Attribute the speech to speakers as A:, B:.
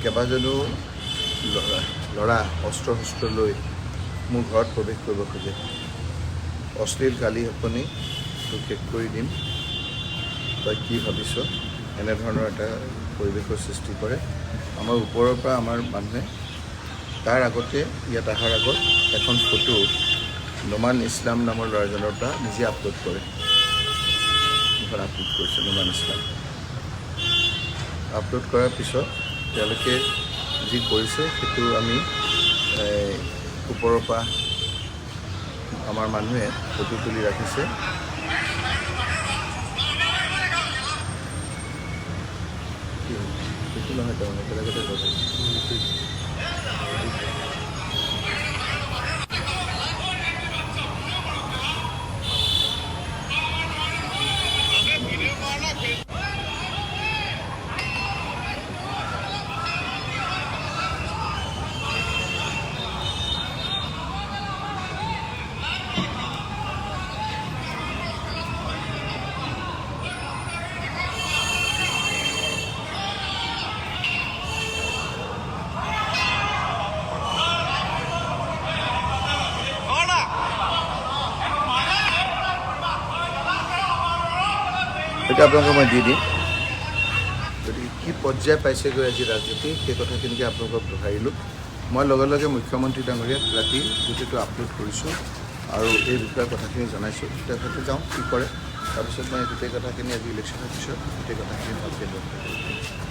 A: কেইবাজনো ল'ৰা অস্ত্ৰ শস্ত্ৰ লৈ মোৰ ঘৰত প্ৰৱেশ কৰিব খোজে। অশ্লীল গালি শপনি তোক শেষ কৰি দিম, তই কি ভাবিছ, এনেধৰণৰ এটা পৰিৱেশৰ সৃষ্টি কৰে। আমাৰ ওপৰৰ পৰা আমাৰ মানুহে তাৰ আগতে ইয়াত অহাৰ আগত এখন ফটো নোমান ইছলাম নামৰ ল'ৰাজনৰ পৰা নিজে আপলোড কৰে। এখন আপলোড কৰিছে নোমান ইছলাম। আপলোড কৰাৰ পিছত তেওঁলোকে যি কৰিছে সেইটো আমি ওপৰৰ পৰা আমাৰ মানুহে ফটো তুলি ৰাখিছে। সেইটো নহয় তাৰমানে বেলেগতে কথা। এটা আপোনালোকক মই দি দিম। গতিকে কি পৰ্যায় পাইছেগৈ আজি ৰাজনীতি, সেই কথাখিনিকে আপোনালোকক দোহাৰিলোঁ। মই লগে লগে মুখ্যমন্ত্ৰী ডাঙৰীয়াক ৰাতি গোটেইটো আপলোড কৰিছোঁ আৰু এই বিষয়ে কথাখিনি জনাইছোঁ। তেখেতে যাওঁ কি কৰে, তাৰপিছত মই গোটেই কথাখিনি আজি ইলেকশ্যনৰ পিছত গোটেই কথাখিনি ভালকৈ লগ কৰিলোঁ।